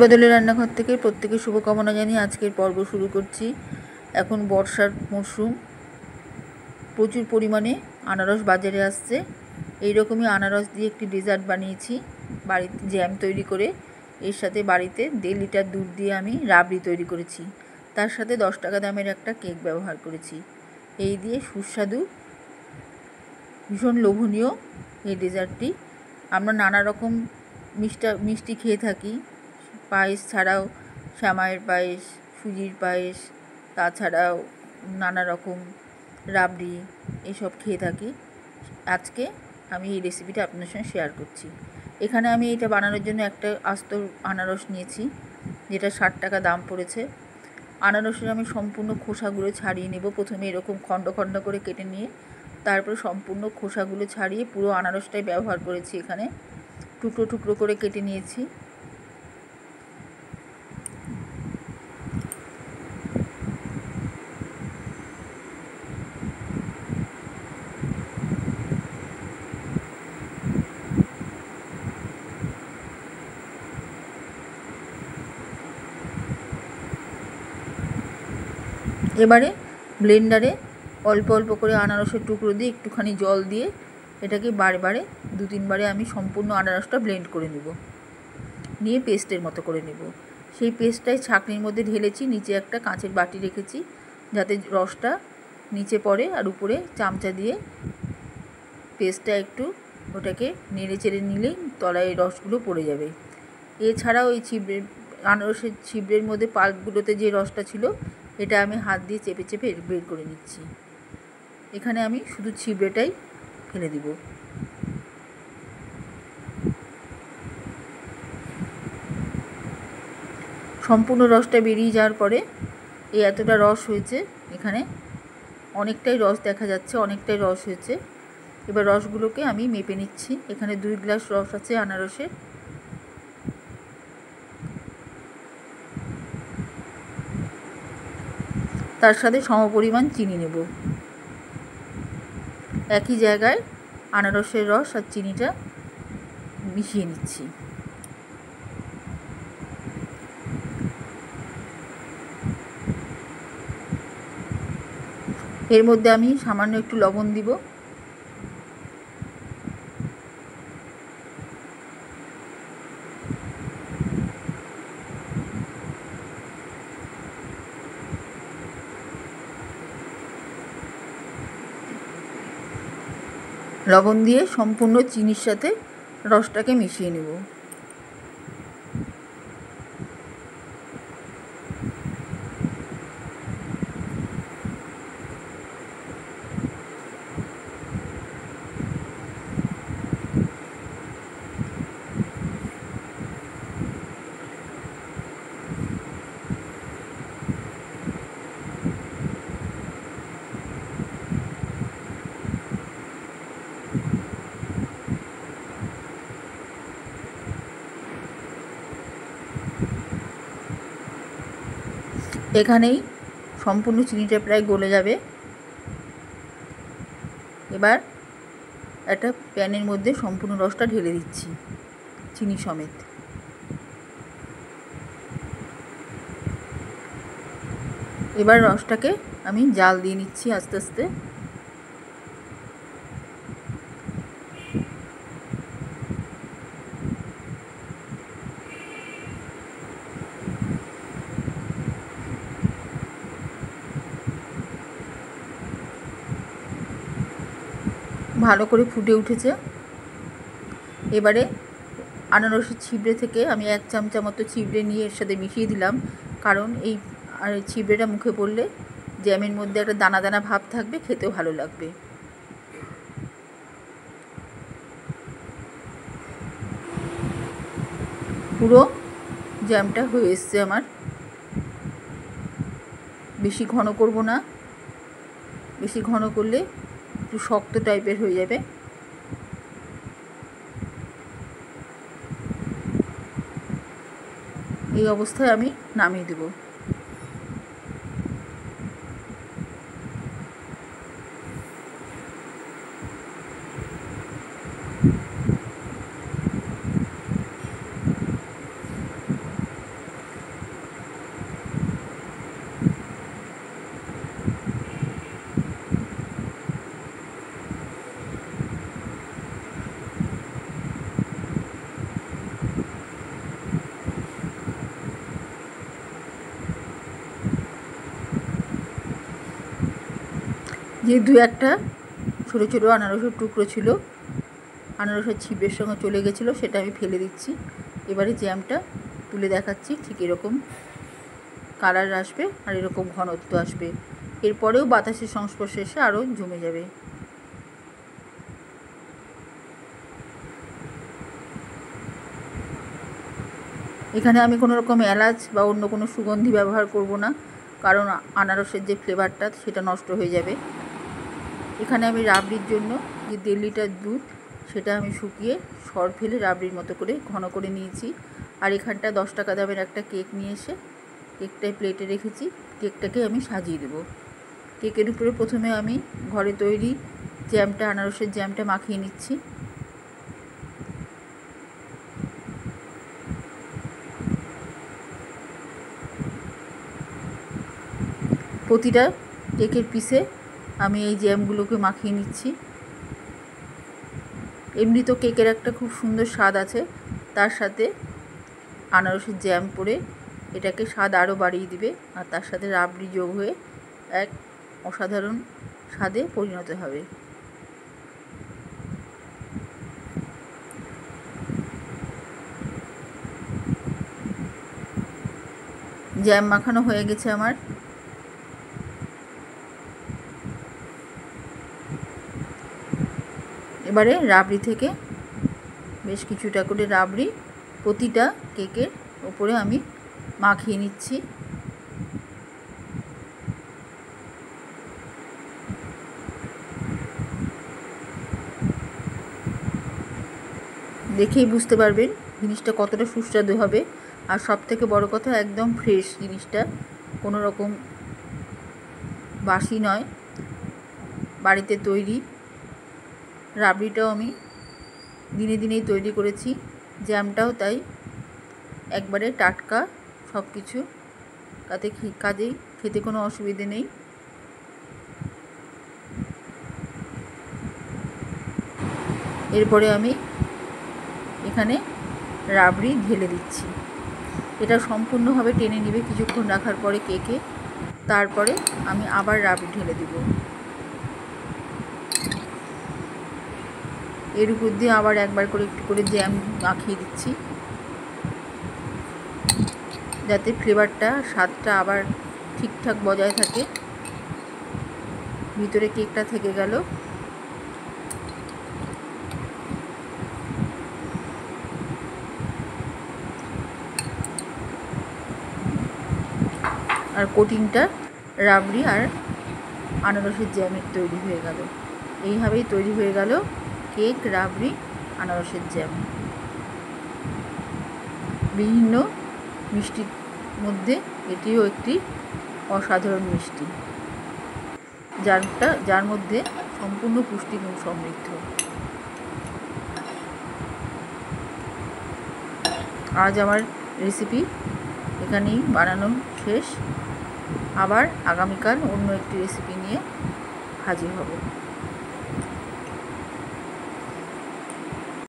বদলের রান্নাঘর থেকে প্রত্যেকের শুভকামনা জানিয়ে আজকের পর্ব শুরু করছি। এখন বর্ষার মরশুম, প্রচুর পরিমাণে আনারস বাজারে আসছে। এইরকমই আনারস দিয়ে একটি ডেজার্ট বানিয়েছি বাড়িতে জ্যাম তৈরি করে। এর সাথে বাড়িতে 1.5 লিটার দুধ দিয়ে আমি রাবড়ি তৈরি করেছি। তার সাথে 10 টাকা দামের একটা কেক ব্যবহার করেছি। এই দিয়ে সুস্বাদু, ভীষণ লোভনীয় এই ডেজার্টটি। আমরা নানা রকম মিষ্টি খেয়ে থাকি, পায়েস ছাড়াও শ্যামাইয়ের পায়েস, সুজির পায়েস, তাছাড়াও নানা রকম রাবড়ি এসব খেয়ে থাকি। আজকে আমি এই রেসিপিটা আপনার সঙ্গে শেয়ার করছি। এখানে আমি এটা বানানোর জন্য একটা আস্ত আনারস নিয়েছি, যেটা 60 টাকা দাম পড়েছে। আনারসের আমি সম্পূর্ণ খোসাগুলো ছাড়িয়ে নেব। প্রথমে এরকম খণ্ড খণ্ড করে কেটে নিয়ে তারপরে সম্পূর্ণ খোসাগুলো ছাড়িয়ে পুরো আনারসটাই ব্যবহার করেছি। এখানে টুকরো টুকরো করে কেটে নিয়েছি। এবারে ব্লেন্ডারে অল্প অল্প করে আনারসের টুকরো দিয়ে একটুখানি জল দিয়ে এটাকে বারে 2-3 বারে আমি সম্পূর্ণ আনারসটা ব্লেন্ড করে নেব, নিয়ে পেস্টের মতো করে নেব। সেই পেস্টটাই ছাঁকনির মধ্যে ঢেলেছি। নিচে একটা কাঁচের বাটি রেখেছি যাতে রসটা নিচে পড়ে, আর উপরে চামচা দিয়ে পেস্টটা একটু ওটাকে নেড়ে চেড়ে নিলেই তলায় রসগুলো পড়ে যাবে। এছাড়াও এই আনারসের ছিবড়ের মধ্যে পাল্পগুলোতে যে রসটা ছিল এটা আমি হাত দিয়ে চেপে চেপে বের করে নিচ্ছি। এখানে আমি শুধু ছিবড়েটাই ফেলে দিব। সম্পূর্ণ রসটা বেরিয়ে যাওয়ার পরে এই এতটা রস হয়েছে, এখানে অনেকটাই রস দেখা যাচ্ছে, অনেকটাই রস হয়েছে। এবার রসগুলোকে আমি মেপে নিচ্ছি। এখানে 2 গ্লাস রস আছে আনারসের। তার সাথে সমপরিমাণ চিনি নেব। একই জায়গায় আনারসের রস আর চিনিটা মিশিয়ে নিচ্ছি। এর মধ্যে আমি সামান্য একটু লবণ দিব। লবণ দিয়ে সম্পূর্ণ চিনির সাথে রসটাকে মিশিয়ে নেব। এখানেই সম্পূর্ণ চিনিটা প্রায় গলে যাবে। এবার একটা প্যানের মধ্যে সম্পূর্ণ রসটা ঢেলে দিচ্ছি চিনি সমেত। এবার রসটাকে আমি জাল দিয়ে নিচ্ছি আস্তে আস্তে। ভালো করে ফুটে উঠেছে। এবারে আনারসের ছিবড়ে থেকে আমি 1 চামচা মতো ছিবড়ে নিয়ে এর সাথে মিশিয়ে দিলাম, কারণ এই ছিবড়েটা মুখে পড়লে জ্যামের মধ্যে একটা দানা দানা ভাব থাকবে, খেতেও ভালো লাগবে। পুরো জ্যামটা হয়ে এসছে আমার। বেশি ঘন করব না, বেশি ঘন করলে একটু শক্ত টাইপের হয়ে যাবে। এই অবস্থায় আমি নামিয়ে দেব। যে দু একটা ছোটো ছোটো আনারসের টুকরো ছিল, আনারসের ছিপের সঙ্গে চলে গেছিলো, সেটা আমি ফেলে দিচ্ছি। এবারে জ্যামটা তুলে দেখাচ্ছি, ঠিক এরকম কালার আসবে আর এরকম ঘনত্ব আসবে। এরপরেও বাতাসের সংস্পর্শে এসে আরও জমে যাবে। এখানে আমি কোনো রকম এলাচ বা অন্য কোনো সুগন্ধি ব্যবহার করব না, কারণ আনারসের যে ফ্লেভারটা সেটা নষ্ট হয়ে যাবে। এখানে আমি রাবড়ির জন্য যে 1.5 লিটার দুধ, সেটা আমি শুকিয়ে সর ফেলে রাবড়ির মতো করে ঘন করে নিয়েছি। আর এখানটা 10 টাকা দামের একটা কেক নিয়ে এসে কেকটায় প্লেটে রেখেছি। কেকটাকে আমি সাজিয়ে দেবো। কেকের উপরে প্রথমে আমি ঘরে তৈরি জ্যামটা, আনারসের জ্যামটা মাখিয়ে নিচ্ছি। প্রতিটা কেকের পিসে আমি এই জ্যামগুলোকে মাখিয়ে নিচ্ছি। এমনি তো কেকের একটা খুব সুন্দর স্বাদ আছে, তার সাথে আনারসের জ্যাম পড়ে এটাকে স্বাদ আরও বাড়িয়ে দিবে। আর তার সাথে রাবড়ি যোগ হয়ে এক অসাধারণ স্বাদে পরিণত হবে। জ্যাম মাখানো হয়ে গেছে আমার। এবারে রাবড়ি থেকে বেশ কিছুটা করে রাবড়ি প্রতিটা কেকের ওপরে আমি মাখিয়ে নিচ্ছি। দেখেই বুঝতে পারবেন জিনিসটা কতটা সুস্বাদু হবে। আর সবথেকে বড় কথা, একদম ফ্রেশ জিনিসটা, কোনো রকম বাসি নয়, বাড়িতে তৈরি। রাবড়িটাও আমি দিনে দিনেই তৈরি করেছি, জ্যামটাও তাই একবারে টাটকা সব কিছু, কাজেই খেতে কোনো অসুবিধে নেই। এরপরে আমি এখানে রাবড়ি ঢেলে দিচ্ছি। এটা সম্পূর্ণভাবে টেনে নেবে কিছুক্ষণ রাখার পরে কেকে। তারপরে আমি আবার রাবড়ি ঢেলে দেব। এর উপর দিয়ে আবার একবার করে একটু করে জ্যাম মাখিয়ে দিচ্ছি, যাতে ফ্লেভারটা, স্বাদটা আবার ঠিকঠাক বজায় থাকে। ভিতরে কেকটা থেকে গেল। আর কোটিংটা রাবড়ি আর আনারসের জ্যামের তৈরি হয়ে গেল। এইভাবেই তৈরি হয়ে গেল কেক, রাবড়ি, আনারসের জ্যাম। বিভিন্ন মিষ্টির মধ্যে এটিও একটি অসাধারণ মিষ্টি, যার মধ্যে সম্পূর্ণ পুষ্টিগুণ সমৃদ্ধ। আজ আমার রেসিপি এখানেই বানানো শেষ। আবার আগামীকাল অন্য একটি রেসিপি নিয়ে হাজির হব।